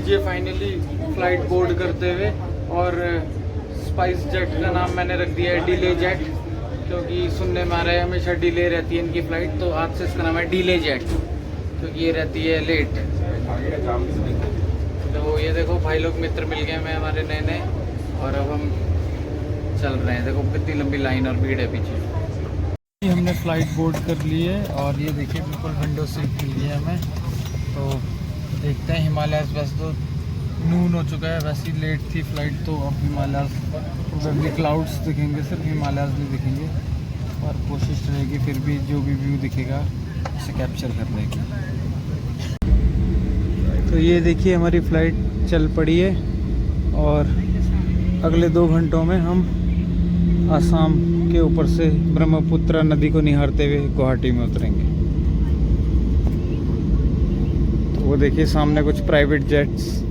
लीजिए finally flight board करते हुए। और स्पाइस जेट का नाम मैंने रख दिया है डिले जेट, क्योंकि सुनने में आ रहा है हमेशा डिले रहती है इनकी फ़्लाइट, तो आज से इसका नाम है डिले जेट, क्योंकि ये रहती है लेट। तो ये देखो भाई लोग मित्र मिल गए हमें हमारे नए नए, और अब हम चल रहे हैं। देखो कितनी लंबी लाइन और भीड़ है पीछे। हमने फ़्लाइट बोर्ड कर ली है और ये देखिए बिल्कुल विंडो सीट मिल गई है हमें। तो देखते हैं हिमालयस, वैसे तो नून हो चुका है, वैसे ही लेट थी फ़्लाइट, तो अब हिमालयस प्रोबेबली क्लाउड्स दिखेंगे, सिर्फ हिमालयस नहीं दिखेंगे। और कोशिश रहेगी फिर भी जो भी व्यू दिखेगा उसे कैप्चर करने की। तो ये देखिए हमारी फ़्लाइट चल पड़ी है और अगले 2 घंटों में हम आसाम के ऊपर से ब्रह्मपुत्र नदी को निहारते हुए गुवाहाटी में उतरेंगे। तो वो देखिए सामने कुछ प्राइवेट जेट्स,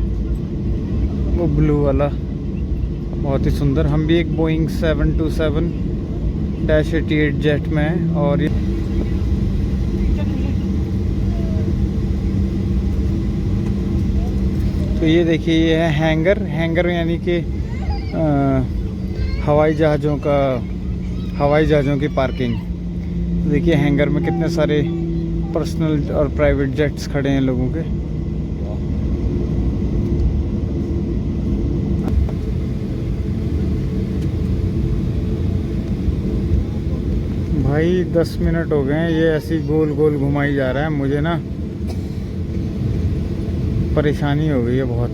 वो ब्लू वाला बहुत ही सुंदर। हम भी एक बोइंग 727-88 जेट में हैं। और ये तो ये देखिए ये है हैंगर यानी कि हवाई जहाज़ों की पार्किंग। देखिए हैंगर में कितने सारे पर्सनल और प्राइवेट जेट्स खड़े हैं लोगों के। भाई 10 मिनट हो गए हैं, ये ऐसी गोल गोल घुमाई जा रहा है, मुझे ना परेशानी हो गई है बहुत।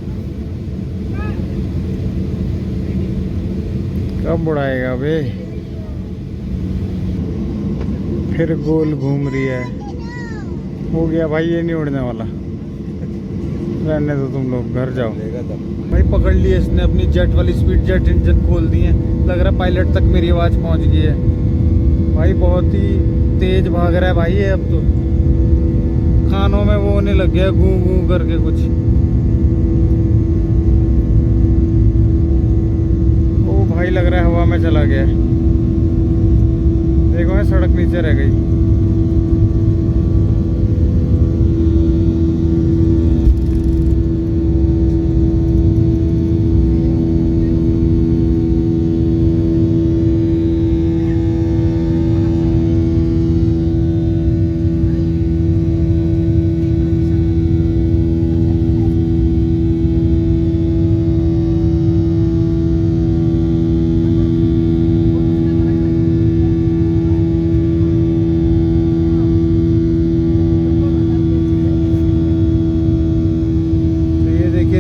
कब उड़ाएगा बे, फिर गोल घूम रही है। हो गया भाई, ये नहीं उड़ने वाला, रहने दो तुम लोग, घर जाओ। भाई पकड़ लिए इसने अपनी जेट वाली स्पीड जेट, इंजन खोल दिए, लग रहा है पायलट तक मेरी आवाज़ पहुंच गई है। भाई बहुत ही तेज भाग रहा है भाई ये, अब तो कानों में वो होने लग गया गूं गूं करके कुछ। ओ भाई लग रहा है हवा में चला गया। देखो है सड़क नीचे रह गई।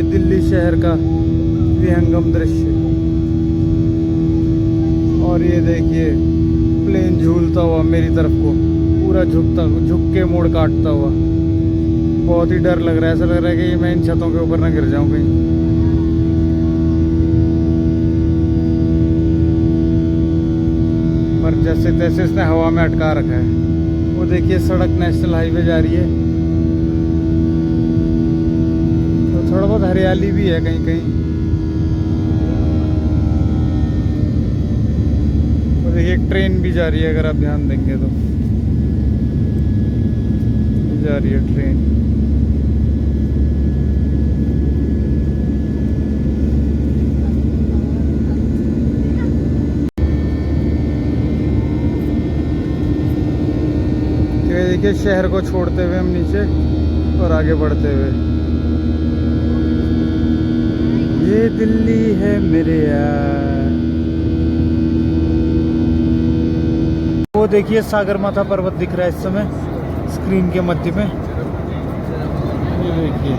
दिल्ली शहर का विहंगम दृश्य। और ये देखिए प्लेन झूलता हुआ मेरी तरफ को, पूरा झुक के मोड़ काटता हुआ। बहुत ही डर लग रहा है, ऐसा लग रहा है कि मैं इन छतों के ऊपर ना गिर जाऊं कहीं। पर जैसे तैसे इसने हवा में अटका रखा है। वो देखिए सड़क नेशनल हाईवे जा रही है, थोड़ा बहुत हरियाली भी है कहीं कहीं। और देखिए एक ट्रेन भी जा रही है, अगर आप ध्यान देंगे तो जा रही है ट्रेन। तो देखिए शहर को छोड़ते हुए हम नीचे और आगे बढ़ते हुए। ये दिल्ली है मेरे यार। वो देखिए सागरमाथा पर्वत दिख रहा है इस समय स्क्रीन के मध्य में। ये देखिए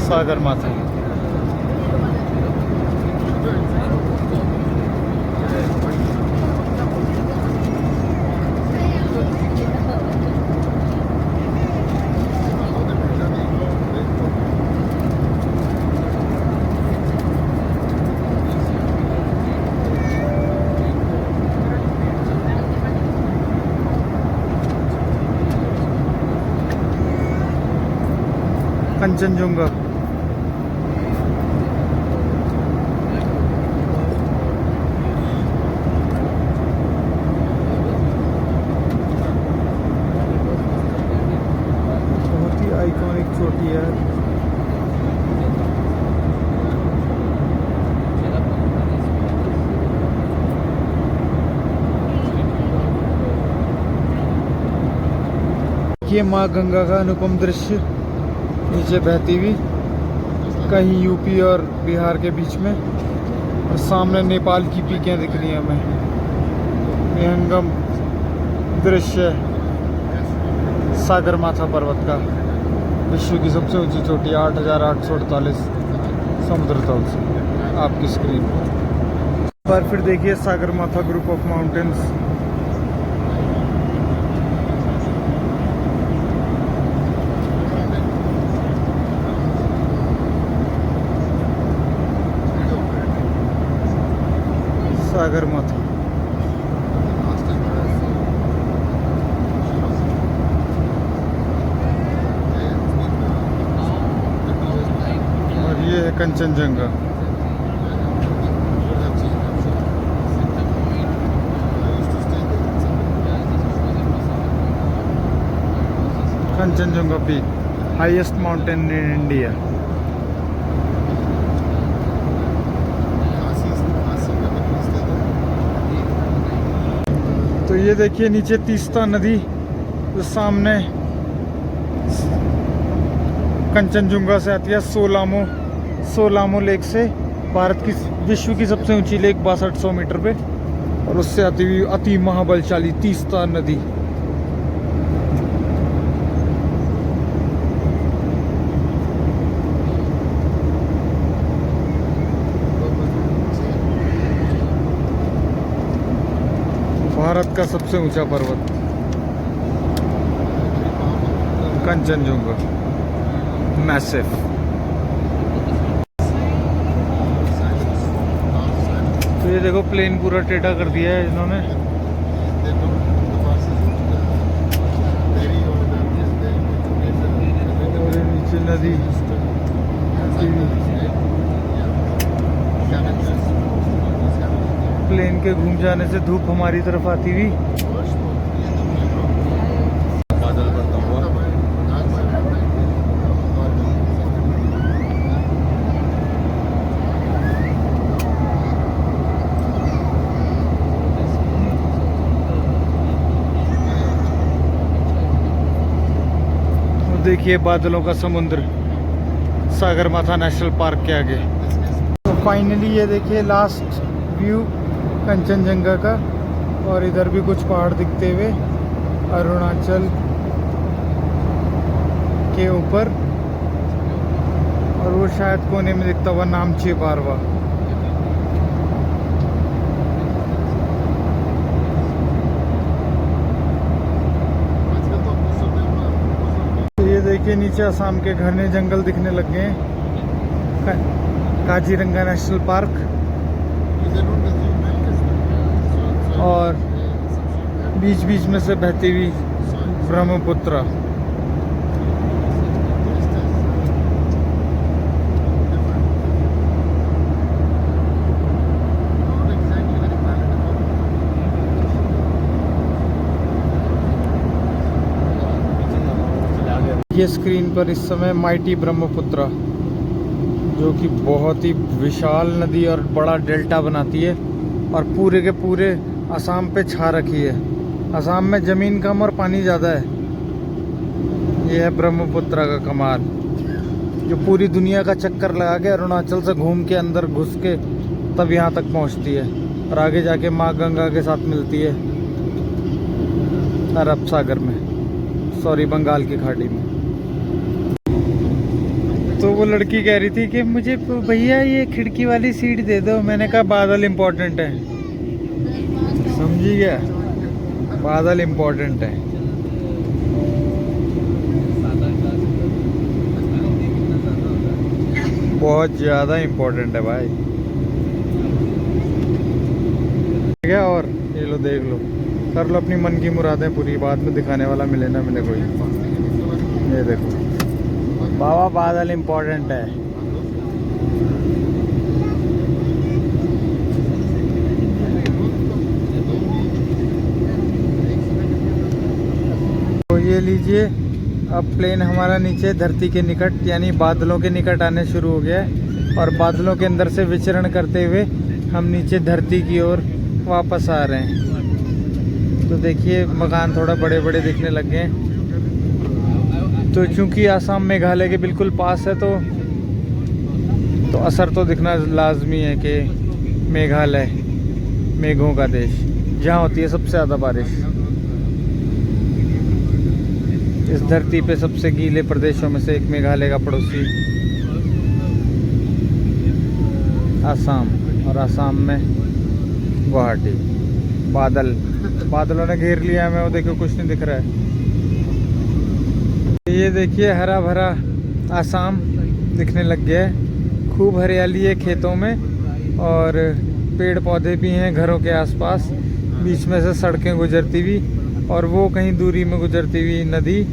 सागरमाथा। कंचनजुंगा। आइकॉनिक चोटी है। ये माँ गंगा का अनुपम दृश्य नीचे बहती हुई कहीं यूपी और बिहार के बीच में, और सामने नेपाल की पीकें दिख रही हैं हमें। विहंगम दृश्य सागरमाथा पर्वत का, विश्व की सबसे ऊंची चोटी 8,848 समुद्र तल से आपकी स्क्रीन पर। फिर देखिए Sagarmatha group of mountains. Sagarmatha और ये है Kanchenjunga. Kanchenjunga peak, highest mountain in India. तो ये देखिए नीचे तीस्ता नदी जो सामने कंचनजंगा से आती है, सोलामो लेक से, भारत की विश्व की सबसे ऊंची लेक 6200 मीटर पे, और उससे आती हुई अति महाबलशाली तीस्ता नदी। भारत का सबसे ऊंचा पर्वत कंचनजंगा, मैसिव। तो ये देखो प्लेन पूरा टेढ़ा कर दिया है इन्होंने। और ये नीचे नदी, प्लेन के घूम जाने से धूप हमारी तरफ आती हुई। बादल बढ़ता हुआ देखिए बादलों का समुद्र सागरमाथा नेशनल पार्क के आगे। तो फाइनली ये देखिए लास्ट व्यू कंचनजंगा का, और इधर भी कुछ पहाड़ दिखते हुए अरुणाचल के ऊपर, और वो शायद कोने में दिखता हुआ नामची पारवा। देखिए नीचे असम के घने जंगल दिखने लग गए हैं, काजीरंगा नेशनल पार्क, और बीच बीच में से बहती हुई ब्रह्मपुत्र। ये स्क्रीन पर इस समय माइटी ब्रह्मपुत्र, जो कि बहुत ही विशाल नदी और बड़ा डेल्टा बनाती है, और पूरे के पूरे असम पे छा रखी है। असम में ज़मीन कम और पानी ज़्यादा है। ये है ब्रह्मपुत्र का कमाल, जो पूरी दुनिया का चक्कर लगा के अरुणाचल से घूम के अंदर घुस के तब यहाँ तक पहुँचती है, और आगे जाके माँ गंगा के साथ मिलती है अरब सागर में, सॉरी बंगाल की खाड़ी में। तो वो लड़की कह रही थी कि मुझे भैया ये खिड़की वाली सीट दे दो। मैंने कहा बादल इम्पोर्टेंट है, समझी क्या, बादल इम्पोर्टेंट है। बहुत ज़्यादा इम्पोर्टेंट है भाई। ठीक है, और ये लो देख लो, कर लो अपनी मन की मुरादें पूरी, बाद में दिखाने वाला मिले ना मिले कोई। ये देखो बाबा, बादल इम्पोर्टेंट है। तो ये लीजिए अब प्लेन हमारा नीचे धरती के निकट यानी बादलों के निकट आने शुरू हो गया है और बादलों के अंदर से विचरण करते हुए हम नीचे धरती की ओर वापस आ रहे हैं। तो देखिए मकान थोड़ा बड़े बड़े दिखने लग गए हैं। तो चूंकि आसाम मेघालय के बिल्कुल पास है तो असर तो दिखना लाजमी है कि मेघालय मेघों का देश, जहाँ होती है सबसे ज़्यादा बारिश। इस धरती पे सबसे गीले प्रदेशों में से एक मेघालय का पड़ोसी आसाम, और आसाम में गुवाहाटी। बादलों ने घेर लिया हमें, वो देखो कुछ नहीं दिख रहा है। ये देखिए हरा भरा आसाम दिखने लग गया है, खूब हरियाली है खेतों में और पेड़ पौधे भी हैं घरों के आसपास, बीच में से सड़कें गुजरती हुई और वो कहीं दूरी में गुजरती हुई नदी।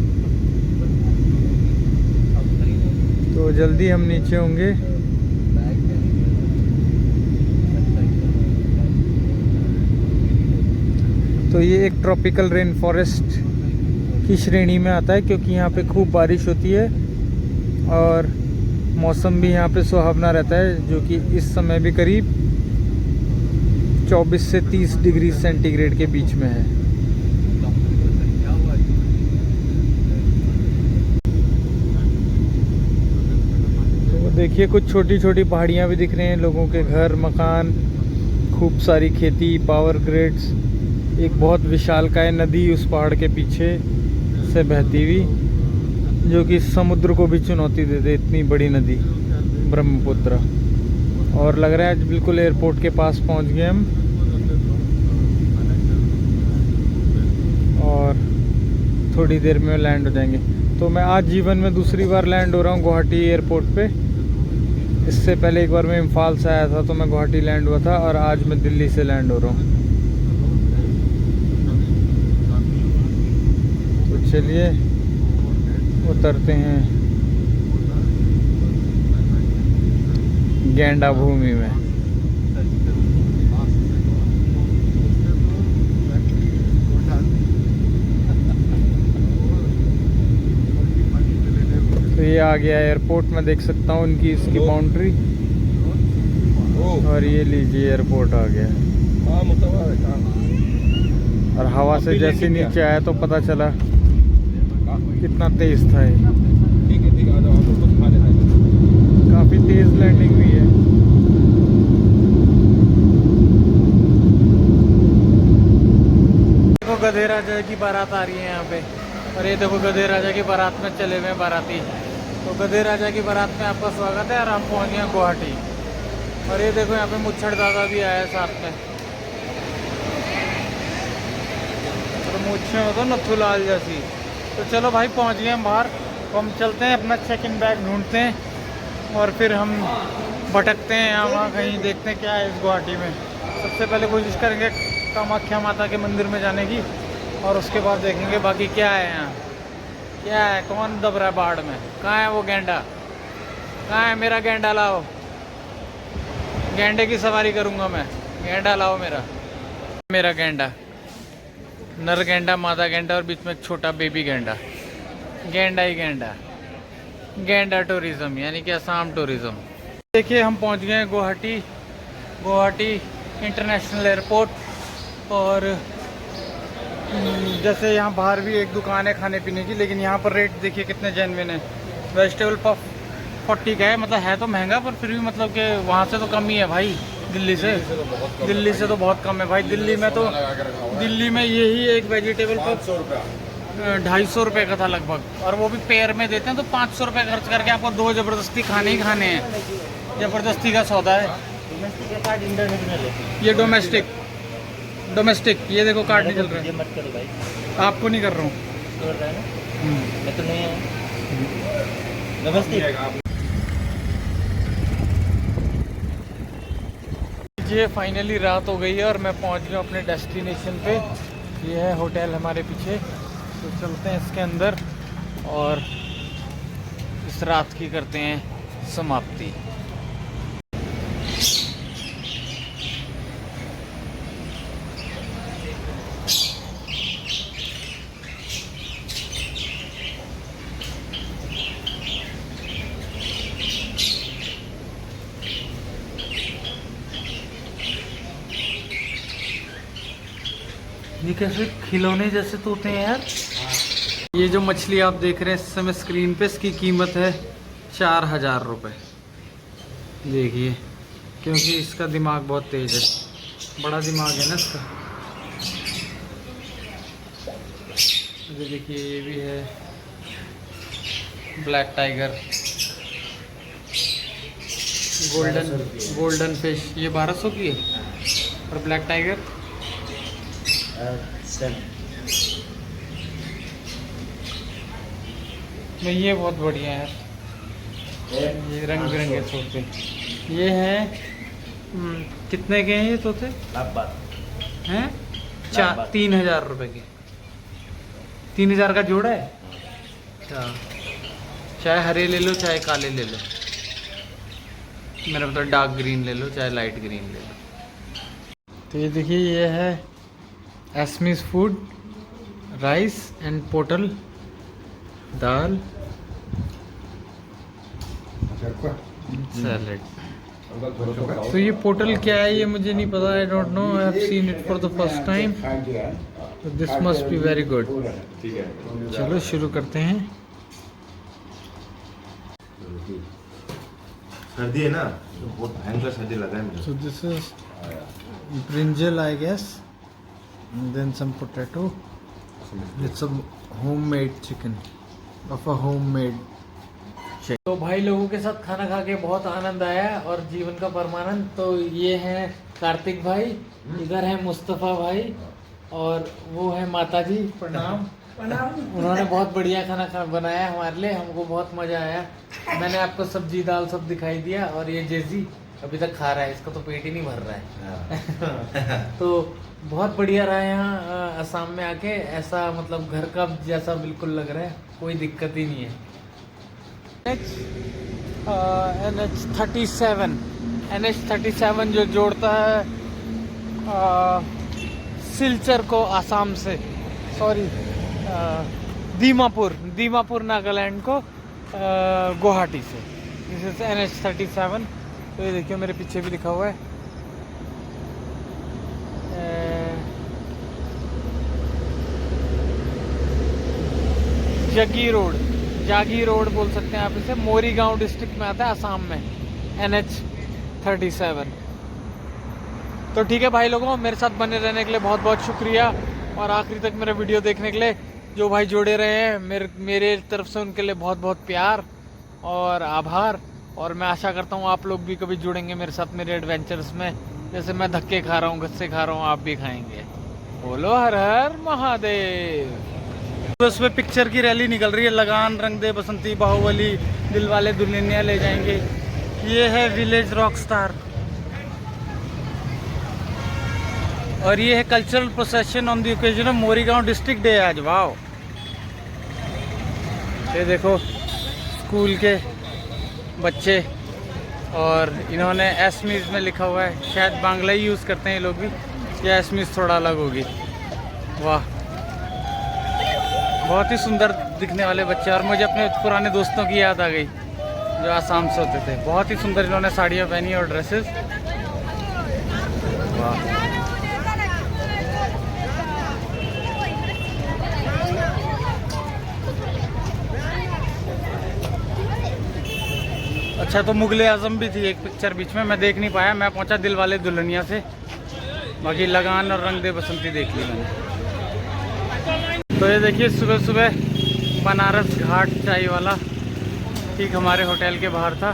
तो जल्दी हम नीचे होंगे। तो ये एक ट्रॉपिकल रेन फॉरेस्ट की श्रेणी में आता है क्योंकि यहाँ पे खूब बारिश होती है और मौसम भी यहाँ पे सुहावना रहता है, जो कि इस समय भी करीब 24 से 30 डिग्री सेंटीग्रेड के बीच में है। तो देखिए कुछ छोटी छोटी पहाड़ियाँ भी दिख रही हैं, लोगों के घर मकान, खूब सारी खेती, पावर ग्रिड्स, एक बहुत विशालकाय नदी उस पहाड़ के पीछे से बहती हुई, जो कि समुद्र को भी चुनौती दे दे, इतनी बड़ी नदी ब्रह्मपुत्र। और लग रहा है आज बिल्कुल एयरपोर्ट के पास पहुंच गए हम और थोड़ी देर में लैंड हो जाएंगे। तो मैं आज जीवन में दूसरी बार लैंड हो रहा हूँ गुवाहाटी एयरपोर्ट पे। इससे पहले एक बार मैं इम्फाल से आया था तो मैं गुवाहाटी लैंड हुआ था और आज मैं दिल्ली से लैंड हो रहा हूँ। तो चलिए उतरते हैं गैंडा भूमि में। तो ये आ गया एयरपोर्ट, मैं देख सकता हूँ इनकी इसकी बाउंड्री, और ये लीजिए एयरपोर्ट आ गया। और हवा से जैसे नीचे आया तो पता चला कितना तेज था ये, काफी तेज लैंडिंग हुई है। देखो गधे राजा की बारात आ रही है यहाँ पे, और ये देखो गधे राजा की बारात में चले हुए बाराती। तो गधे राजा की बारात में आपका स्वागत है और हम पहुँच गए गुवाहाटी। और ये देखो यहाँ पे मुच्छड़ दादा भी आया है साथ में, तो मुच्छे में तो नथु लाल जैसी। तो चलो भाई पहुँच गए हम बाहर, तो हम चलते हैं अपना चेक इन बैग ढूंढते हैं और फिर हम भटकते हैं यहाँ वहाँ कहीं, देखते हैं क्या है इस गुवाहाटी में। सबसे पहले कोशिश करेंगे कामाख्या माता के मंदिर में जाने की और उसके बाद देखेंगे बाकी क्या है यहाँ, क्या है, कौन दब रहा है बाढ़ में, कहाँ है वो गैंडा, कहाँ है मेरा गैंडा, लाओ गैंडे की सवारी करूँगा मैं, गैंडा लाओ मेरा गैंडा, नर गैंडा, मादा गैंडा और बीच में एक छोटा बेबी गैंडा, गैंडा ही गैंडा, गैंडा टूरिज्म यानी कि असम टूरिज्म। देखिए हम पहुंच गए हैं गुवाहाटी इंटरनेशनल एयरपोर्ट। और जैसे यहाँ बाहर भी एक दुकान है खाने पीने की, लेकिन यहाँ पर रेट देखिए कितने जेन्युइन है। वेजिटेबल पफ 40 का है, मतलब है तो महंगा पर फिर भी मतलब कि वहाँ से तो कम ही है भाई, दिल्ली से तो बहुत कम है भाई। दिल्ली में यही एक वेजिटेबल पफ 250 रुपये का था लगभग, और वो भी पेयर में देते हैं तो 500 रुपये खर्च करके आपको 2 ज़बरदस्ती खाने ही खाने हैं। ज़बरदस्ती का सौदा है ये। डोमेस्टिक ये देखो कार्ड नहीं चल रहा है, मत करो भाई, आपको नहीं कर रहा हूँ, मैं तो नहीं ये फाइनली रात हो गई है और मैं पहुंच गया अपने डेस्टिनेशन पे। ये है होटल हमारे पीछे, तो चलते हैं इसके अंदर और इस रात की करते हैं समाप्ति। ये कैसे खिलौने जैसे तोते हैं यार। ये जो मछली आप देख रहे हैं इस समय स्क्रीन पे, इसकी कीमत है 4000 रुपये। देखिए, क्योंकि इसका दिमाग बहुत तेज है, बड़ा दिमाग है ना इसका। ये देखिए, ये भी है ब्लैक टाइगर, गोल्डन फिश, ये 1200 की है। और ब्लैक टाइगर नहीं, ये बहुत बढ़िया है। ये रंग बिरंगे तोते ये हैं। कितने के हैं ये तोते? हैं 3000 रुपये के। 3000 का जोड़ा है। अच्छा, चाहे हरे ले लो चाहे काले ले लो, मेरा मतलब डार्क ग्रीन ले लो चाहे लाइट ग्रीन ले लो। तो ये देखिए, ये है एस्मीज फूड, राइस एंड पोटल दाल सैलेड। तो ये पोटल क्या है ये मुझे नहीं पता, I don't know, I have seen it for the first time. This must be very good. चलो शुरू करते हैं। सर्दी है ना, बहुत भयंकर सर्दी लगा है मुझे। So this is brinjal, I guess, and then some potato. It's a homemade chicken of a homemade chicken. तो भाई लोगों के साथ खाना खा के बहुत आनंद आया और जीवन का परमानंद। तो ये है कार्तिक भाई, इधर है मुस्तफ़ा भाई और वो है माता जी। प्रणाम। उन्होंने बहुत बढ़िया खाना बनाया हमारे लिए, हमको बहुत मज़ा आया। मैंने आपको सब्जी दाल सब दिखाई दिया और ये जेजी अभी तक खा रहा है, इसका तो पेट ही नहीं भर रहा है। तो बहुत बढ़िया रहा यहाँ असम में आके, ऐसा मतलब घर का जैसा बिल्कुल लग रहा है, कोई दिक्कत ही नहीं है। NH37 जो जोड़ता है सिलचर को आसाम से, सॉरी दीमापुर नागालैंड को गुवाहाटी से। This is NH37। तो ये देखिए मेरे पीछे भी लिखा हुआ है जागी रोड बोल सकते हैं आप इसे। मोरीगांव डिस्ट्रिक्ट में आता है असम में, NH37। तो ठीक है भाई लोगों, मेरे साथ बने रहने के लिए बहुत बहुत शुक्रिया और आखिरी तक मेरा वीडियो देखने के लिए जो भाई जुड़े रहे हैं मेरे तरफ से उनके लिए बहुत बहुत प्यार और आभार। और मैं आशा करता हूँ आप लोग भी कभी जुड़ेंगे मेरे साथ मेरे एडवेंचर्स में, जैसे मैं धक्के खा रहा हूँ, गस्से खा रहा हूँ, आप भी खाएंगे। बोलो हर हर महादेव। तो उसमें पिक्चर की रैली निकल रही है, लगान, रंग दे बसंती, बाहुबली, दिलवाले दुल्हनिया ले जाएंगे। ये है विलेज रॉक स्टार और ये है cultural procession on the occasion of Morigaon district day आज। वाओ, ये देखो स्कूल के बच्चे और इन्होंने एसमीज में लिखा हुआ है, शायद बांग्ला ही यूज़ करते हैं ये लोग भी, या एसमीज थोड़ा अलग होगी। वाह, बहुत ही सुंदर दिखने वाले बच्चे। और मुझे अपने पुराने दोस्तों की याद आ गई जो आसाम से होते थे। बहुत ही सुंदर इन्होंने साड़ियाँ पहनी और ड्रेसेस। वाह, अच्छा, तो मुगले आजम भी थी एक पिक्चर बीच में, मैं देख नहीं पाया, मैं पहुंचा दिलवाले दुल्हनिया से। बाकी लगान और रंग दे बसंती देख ली मैंने। तो ये देखिए सुबह सुबह बनारस घाट चाय वाला ठीक हमारे होटल के बाहर था।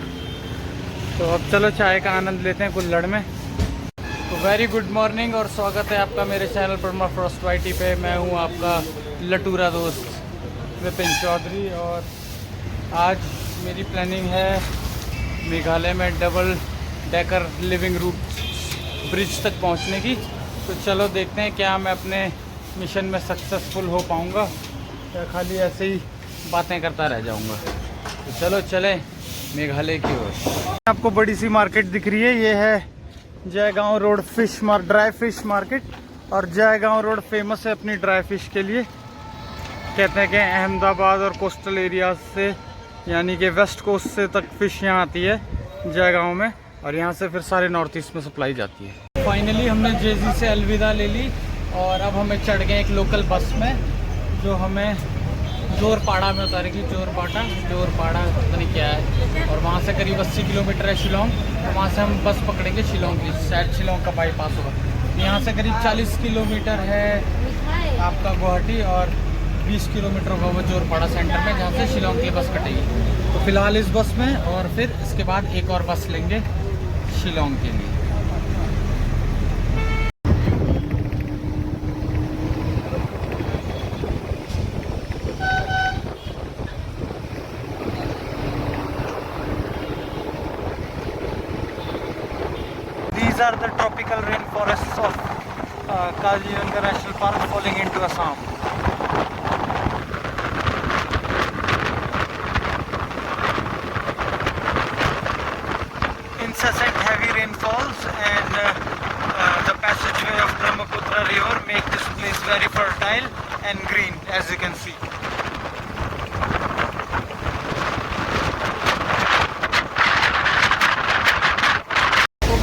तो अब चलो चाय का आनंद लेते हैं कुल्हड़ में। तो वेरी गुड मॉर्निंग और स्वागत है आपका मेरे चैनल परमा फ्रॉस्ट वाइटी पे। मैं हूँ आपका लटूरा दोस्त विपिन चौधरी और आज मेरी प्लानिंग है मेघालय में double decker living root bridge तक पहुंचने की। तो चलो देखते हैं क्या मैं अपने मिशन में सक्सेसफुल हो पाऊंगा या खाली ऐसे ही बातें करता रह जाऊंगा। तो चलो चलें मेघालय की ओर। आपको बड़ी सी मार्केट दिख रही है, ये है Jaigaon road dry fish market. और जयगांव रोड फेमस है अपनी ड्राई फिश के लिए। कहते हैं कि अहमदाबाद और कोस्टल एरियाज से यानी कि वेस्ट कोस्ट से तक फ़िश यहाँ आती है जयगांव में और यहाँ से फिर सारे नॉर्थ ईस्ट में सप्लाई जाती है। फाइनली हमने जेजी से अलविदा ले ली और अब हमें चढ़ गए एक लोकल बस में जो हमें जोरपाड़ा में उतारेगी। जोरपाड़ा पता नहीं क्या है। और वहाँ से करीब 80 किलोमीटर है शिलोंग। तो वहाँ से हम बस पकड़ेंगे शिलोंग की, शायद शिलोंग का बाईपास होगा। यहाँ से करीब 40 किलोमीटर है आपका गुवाहाटी और 20 किलोमीटर होगा वो जोरपाड़ा सेंटर में, जहाँ से शिलोंग की बस कटेगी। तो फिलहाल इस बस में, और फिर इसके बाद एक और बस लेंगे शिलोंग के लिए। These are the tropical rainforests of Kaziranga National Park falling into Assam. Incessant heavy rainfalls and the passageway of Brahmaputra river make this place very fertile and green, as you can see.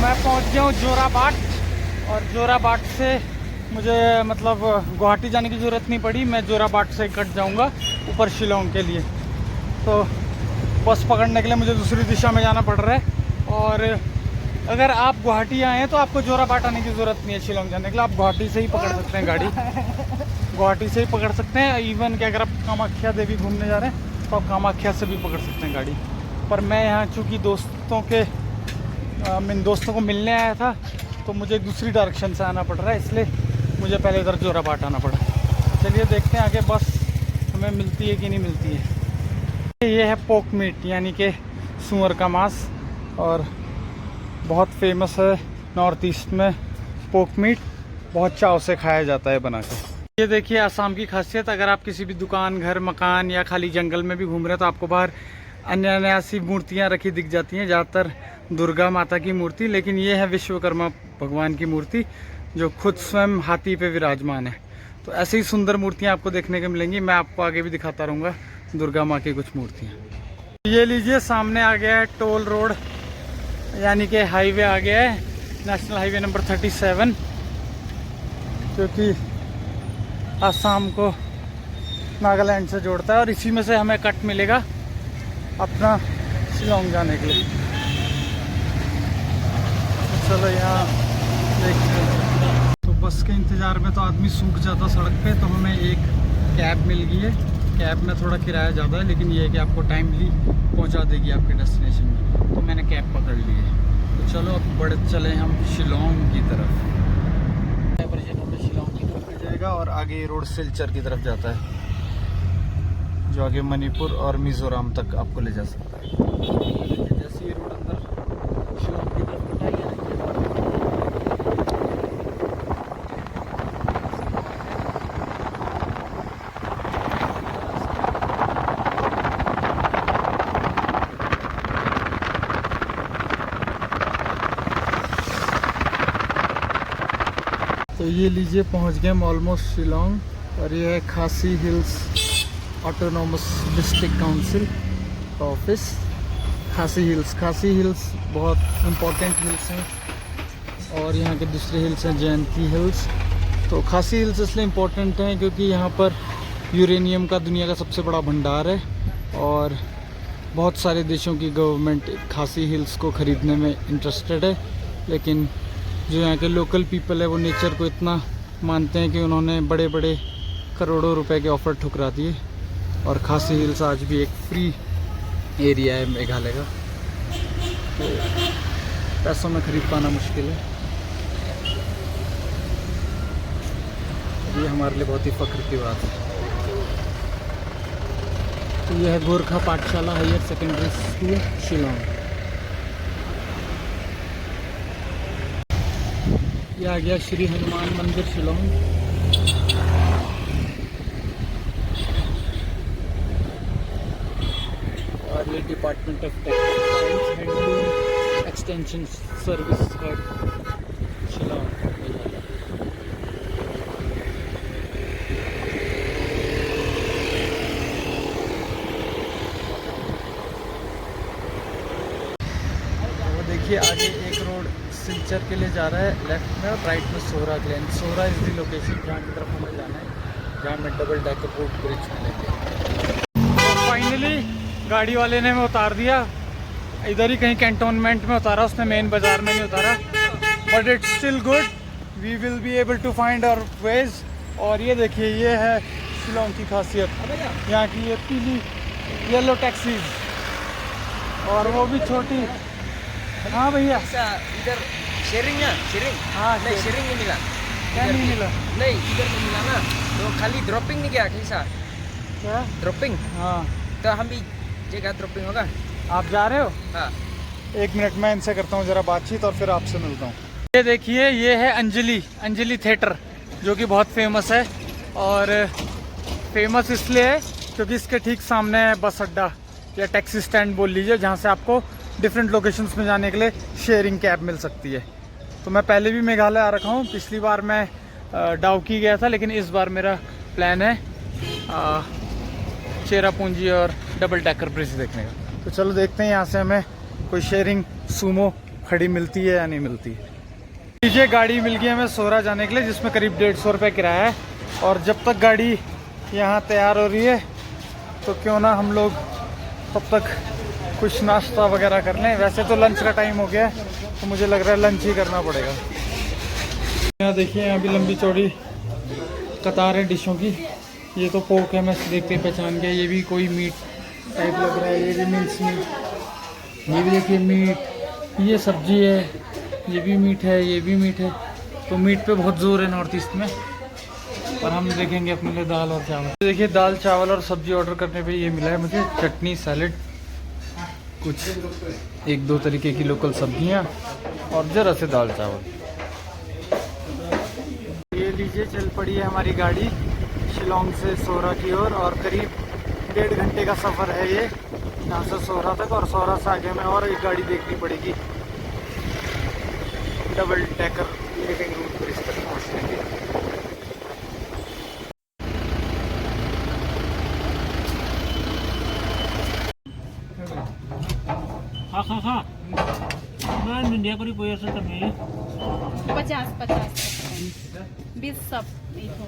मैं पहुंच गया हूँ जोराबाट, और जोराबाट से मुझे मतलब गुवाहाटी जाने की ज़रूरत नहीं पड़ी। मैं जोराबाट से कट जाऊंगा ऊपर शिलोंग के लिए। तो बस पकड़ने के लिए मुझे दूसरी दिशा में जाना पड़ रहा है। और अगर आप गुवाहाटी आए हैं तो आपको जोराबाट आने की ज़रूरत नहीं है शिलोंग जाने के लिए। आप गुवाहाटी से ही पकड़ सकते हैं गाड़ी, गुवाहाटी से ही पकड़ सकते हैं। इवन कि अगर आप कामाख्या देवी घूमने जा रहे हैं तो आप कामाख्या से भी पकड़ सकते हैं गाड़ी। पर मैं यहाँ चूँकि दोस्तों को मिलने आया था तो मुझे दूसरी डायरेक्शन से आना पड़ रहा है, इसलिए मुझे पहले इधर जोराबाट आना पड़ा। चलिए देखते हैं आगे बस हमें मिलती है कि नहीं मिलती है। ये है पोक मीट, यानी कि सूअर का मांस, और बहुत फेमस है नॉर्थ ईस्ट में। पोक मीट बहुत चाव से खाया जाता है बना के। ये देखिए आसाम की खासियत, अगर आप किसी भी दुकान, घर, मकान या खाली जंगल में भी घूम रहे हैं तो आपको बाहर अन्य सी मूर्तियाँ रखी दिख जाती हैं, ज़्यादातर दुर्गा माता की मूर्ति, लेकिन ये है विश्वकर्मा भगवान की मूर्ति जो खुद स्वयं हाथी पे विराजमान है। तो ऐसी ही सुंदर मूर्तियाँ आपको देखने को मिलेंगी। मैं आपको आगे भी दिखाता रहूँगा दुर्गा माँ की कुछ मूर्तियाँ। ये लीजिए सामने आ गया है टोल रोड, यानी कि हाईवे आ गया है, नेशनल हाईवे नंबर 37, जो कि आसाम को नागालैंड से जोड़ता है। और इसी में से हमें कट मिलेगा अपना शिलोंग जाने के लिए। चलो यहाँ देखते हैं। तो बस के इंतज़ार में तो आदमी सूख जाता सड़क पे, तो हमें एक कैब मिल गई है। कैब में थोड़ा किराया ज़्यादा है, लेकिन ये है कि आपको टाइमली पहुँचा देगी आपके डेस्टिनेशन में। तो मैंने कैब पकड़ ली है। तो चलो अब बढ़ चले हम शिलोंग की तरफ। हमें शिलोंग की तरफ ले जाएगा और आगे ये रोड सिलचर की तरफ जाता है, जो आगे मणिपुर और मिज़ोरम तक आपको ले जा सकता है। जैसे ये रोड अंदर शिलोंग की तरफ उठाई है, तो ये लीजिए पहुंच गए हम ऑलमोस्ट शिलोंग। और ये है खासी हिल्स ऑटोनॉमस डिस्ट्रिक्ट काउंसिल का ऑफिस। खासी हिल्स बहुत इम्पोर्टेंट हिल्स हैं, और यहाँ के दूसरे हिल्स हैं जयंती हिल्स। तो खासी हिल्स इसलिए इम्पोर्टेंट हैं क्योंकि यहाँ पर यूरेनियम का दुनिया का सबसे बड़ा भंडार है, और बहुत सारे देशों की गवर्नमेंट खासी हिल्स को ख़रीदने में इंटरेस्टेड है। लेकिन जो यहाँ के लोकल पीपल है वो नेचर को इतना मानते हैं कि उन्होंने बड़े बड़े करोड़ों रुपए के ऑफ़र ठुकरा दिए। और खासी हिल्स आज भी एक फ्री एरिया है मेघालय का, तो पैसों में ख़रीद पाना मुश्किल है। ये हमारे लिए बहुत ही फ़ख्र की बात है। तो यह है गोरखा पाठशाला हायर सेकेंडरी स्कूल शिलोंग। ये आ गया श्री हनुमान मंदिर शिलोंग। और ये department of textiles handloom extension service head Shillong. देखिए आगे एक रोड सिलचर के लिए जा रहा है लेफ्ट में, और राइट में Sohra Glenn. Sohra is the location जहाँ की तरफ हमें जाना है, जहाँ में डबल डेकर रोड ब्रिज मिलेंगे। तो फाइनली गाड़ी वाले ने हमें उतार दिया, इधर ही कहीं कैंटोनमेंट में उतारा उसने, मेन बाज़ार में नहीं उतारा, but it's still good, we will be able to find our ways. और ये देखिए, ये है शिलोंग की खासियत, यहाँ की ये पीली येलो टैक्सीज, और वो भी छोटी। हाँ भैया, इधर शेयरिंग ना, शेयरिंग हाँ नहीं, शेयरिंग नहीं मिला। क्या नहीं मिला? नहीं, इधर नहीं मिला ना, तो खाली ड्रॉपिंग नहीं गया कैसा क्या? ड्रॉपिंग, हाँ, तो हम भी जगह ड्रॉपिंग होगा। आप जा रहे हो? हाँ, 1 मिनट मैं इनसे करता हूँ ज़रा बातचीत और फिर आपसे मिलता हूँ। ये देखिए, ये है अंजलि थिएटर, जो कि बहुत फेमस है, और फेमस इसलिए है क्योंकि इसके ठीक सामने है बस अड्डा या टैक्सी स्टैंड बोल लीजिए, जहाँ से आपको डिफरेंट लोकेशंस में जाने के लिए शेयरिंग कैब मिल सकती है। तो मैं पहले भी मेघालय आ रखा हूँ, पिछली बार मैं डाउकी गया था, लेकिन इस बार मेरा प्लान है चेरापूंजी और डबल डेकर ब्रिज देखने का। तो चलो देखते हैं यहाँ से हमें कोई शेयरिंग सूमो खड़ी मिलती है या नहीं मिलती है। लीजिए, गाड़ी मिल गई हमें सोहरा जाने के लिए, जिसमें करीब 150 रुपये किराया है, और जब तक गाड़ी यहाँ तैयार हो रही है तो क्यों ना हम लोग तब तक कुछ नाश्ता वगैरह कर लें। वैसे तो लंच का टाइम हो गया है, तो मुझे लग रहा है लंच ही करना पड़ेगा। यहाँ देखिए, यहाँ भी लंबी चौड़ी कतार है डिशों की। ये तो पोक है, मैं देखते पहचान गया, ये भी कोई मीट टाइप लग रहा है, ये भी मिन्स मीट, ये भी देखिए मीट, ये सब्जी है, ये भी मीट है, ये भी मीट है। तो मीट पे बहुत जोर है नॉर्थ ईस्ट में, और हम देखेंगे अपने लिए दाल और चावल। देखिए, दाल चावल और सब्जी ऑर्डर करने पे ये मिला है मुझे, चटनी, सैलेड, कुछ 1-2 तरीके की लोकल सब्जियां, और ज़रा से दाल चावल। ये लीजिए, चल पड़ी है हमारी गाड़ी शिलोंग से सोहरा की ओर, और करीब 1.5 घंटे का सफ़र है ये यहाँ से सोहरा तक, और सोहरा से आगे में और एक गाड़ी देखनी पड़ेगी double decker living room bridge तक पहुँचने के लिए। मैं इंडिया को रिपोर्ट से तमें 50 20 सब देखो।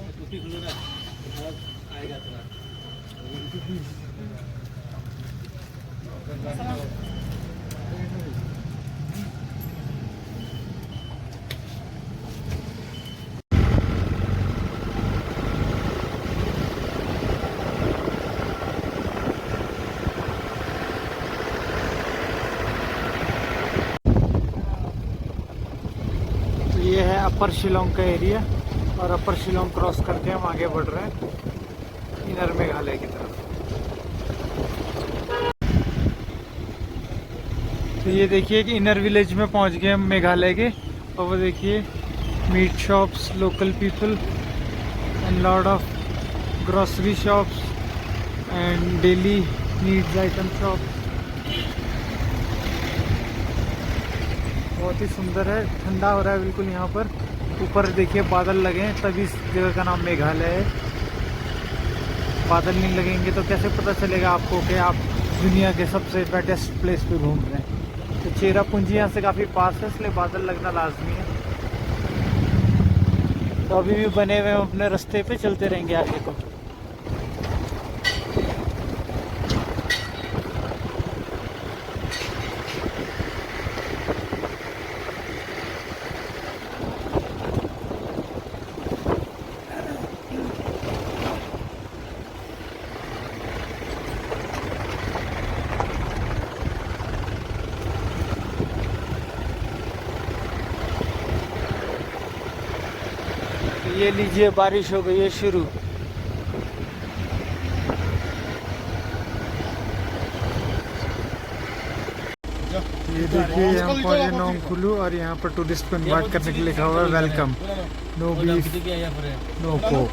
ये है अपर शिलोंग का एरिया, और अपर शिलोंग क्रॉस करके हम आगे बढ़ रहे हैं इनर मेघालय की तरफ। तो ये देखिए कि इनर विलेज में पहुंच गए हम मेघालय के, और वो देखिए meat shops, local people, and lot of grocery shops and daily needs item shops. बहुत ही सुंदर है, ठंडा हो रहा है बिल्कुल यहाँ पर। ऊपर देखिए बादल लगे हैं, तभी इस जगह का नाम मेघालय है। बादल नहीं लगेंगे तो कैसे पता चलेगा आपको कि आप दुनिया के सबसे बेस्ट प्लेस पे घूम रहे हैं। तो चेरापूंजी यहाँ से काफ़ी पास है, इसलिए बादल लगना लाजमी है। तो अभी भी बने हुए हम अपने रास्ते पे चलते रहेंगे आगे को। ये लीजिए, बारिश हो गई है शुरू। ये देखिए, हम पहुंचे नोंगकुलू, और यहाँ पर टूरिस्ट को इनवाइट करने के लिए लिखा हुआ है welcome, no beef no coke.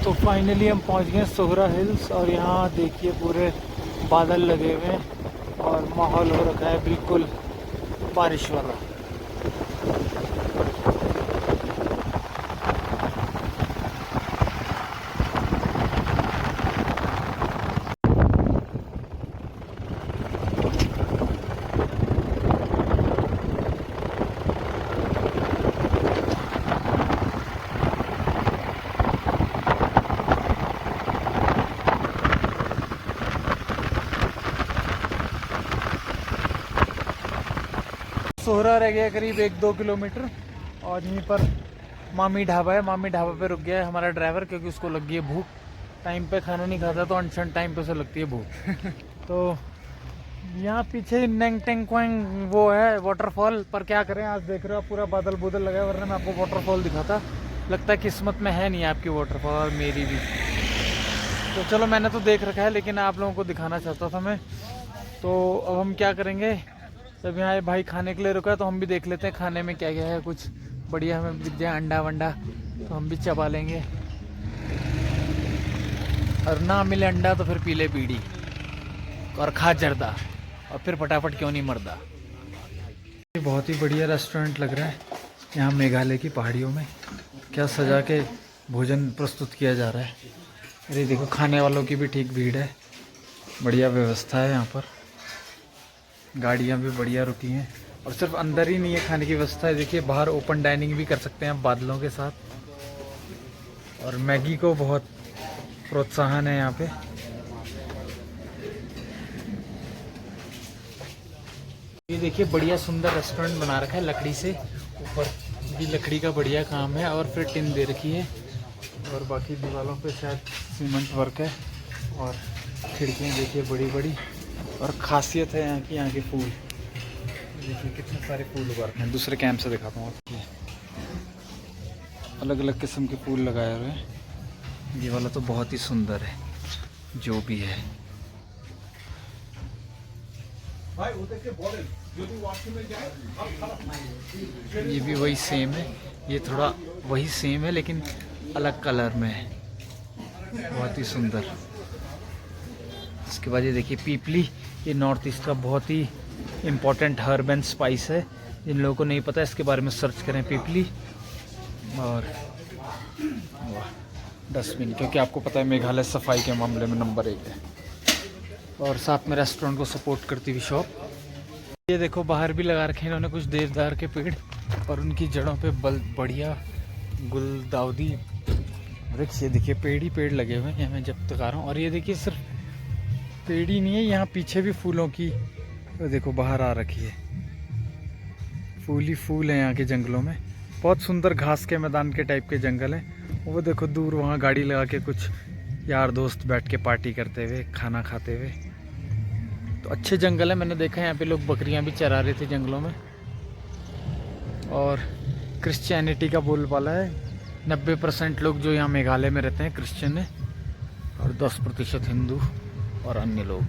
तो फाइनली हम पहुंच गए सोहरा हिल्स, और यहाँ देखिए पूरे बादल लगे हुए हैं और माहौल हो रखा है बिल्कुल बारिश वाला। रह गया करीब 1-2 किलोमीटर और यहीं पर मामी ढाबा है। मामी ढाबा पे रुक गया है हमारा ड्राइवर क्योंकि उसको लग गई है भूख। टाइम पे खाना नहीं खाता तो अनशन टाइम पे से लगती है भूख। तो यहाँ पीछे नेंग टेंग क्वांग वो है वाटरफॉल, पर क्या करें आज देख रहे हो पूरा बादल बुदल लगा है, वरना मैं आपको वाटरफॉल दिखाता। लगता है किस्मत में है नहीं आपकी वाटरफॉल और मेरी भी। तो चलो मैंने तो देख रखा है लेकिन आप लोगों को दिखाना चाहता था मैं। तो अब हम क्या करेंगे, जब यहाँ भाई खाने के लिए रुका है तो हम भी देख लेते हैं खाने में क्या क्या है। कुछ बढ़िया हमें दिख जाए अंडा वंडा तो हम भी चबा लेंगे, और ना मिले अंडा तो फिर पी ले बीड़ी और खा जर्दा और फिर फटाफट क्यों नहीं मरदा। ये बहुत ही बढ़िया रेस्टोरेंट लग रहा है यहाँ मेघालय की पहाड़ियों में। क्या सजा के भोजन प्रस्तुत किया जा रहा है। अरे देखो खाने वालों की भी ठीक भीड़ है, बढ़िया व्यवस्था है यहाँ पर। गाड़ियाँ भी बढ़िया रुकी हैं और सिर्फ अंदर ही नहीं है खाने की व्यवस्था है, देखिए बाहर ओपन डाइनिंग भी कर सकते हैं आप बादलों के साथ। और मैगी को बहुत प्रोत्साहन है यहाँ पे। ये देखिए बढ़िया सुंदर रेस्टोरेंट बना रखा है लकड़ी से, ऊपर भी लकड़ी का बढ़िया काम है और फिर टिन दे रखी है और बाकी दीवारों पे शायद सीमेंट वर्क है। और खिड़कियाँ देखिए बड़ी बड़ी, और खासियत है यहाँ के फूल देखिए कितने सारे फूल उगा रखे हैं। दूसरे कैंप से दिखाता हूँ आपको, अलग अलग किस्म के फूल लगाए हुए हैं। ये वाला तो बहुत ही सुंदर है जो भी है। ये भी वही सेम है, ये थोड़ा वही सेम है लेकिन अलग कलर में है, बहुत ही सुंदर। इसके बाद ये देखिए पीपली, ये नॉर्थ ईस्ट का बहुत ही इम्पोर्टेंट हर्ब एंड स्पाइस है। जिन लोगों को नहीं पता इसके बारे में सर्च करें पीपली। और डस्टबिन, क्योंकि आपको पता है मेघालय सफाई के मामले में नंबर 1 है। और साथ में रेस्टोरेंट को सपोर्ट करती हुई शॉप। ये देखो बाहर भी लगा रखे हैं इन्होंने कुछ देवदार के पेड़, और उनकी जड़ों पे बढ़िया गुलदाउदी वृक्ष। ये देखिए पेड़ ही पेड़ लगे हुए हैं, मैं जब तक आ रहा हूँ। और ये देखिए सिर्फ पेड़ ही नहीं है, यहाँ पीछे भी फूलों की तो देखो बाहर आ रखी है, फूल ही फूल है यहाँ के जंगलों में। बहुत सुंदर घास के मैदान के टाइप के जंगल हैं। वो देखो दूर वहाँ गाड़ी लगा के कुछ यार दोस्त बैठ के पार्टी करते हुए खाना खाते हुए। तो अच्छे जंगल है, मैंने देखा है यहाँ पे लोग बकरियाँ भी चरा रहे थे जंगलों में। और क्रिश्चियनिटी का बोलबाला है, 90% लोग जो यहाँ मेघालय में रहते हैं क्रिश्चियन है, और 10% हिंदू और अन्य लोग।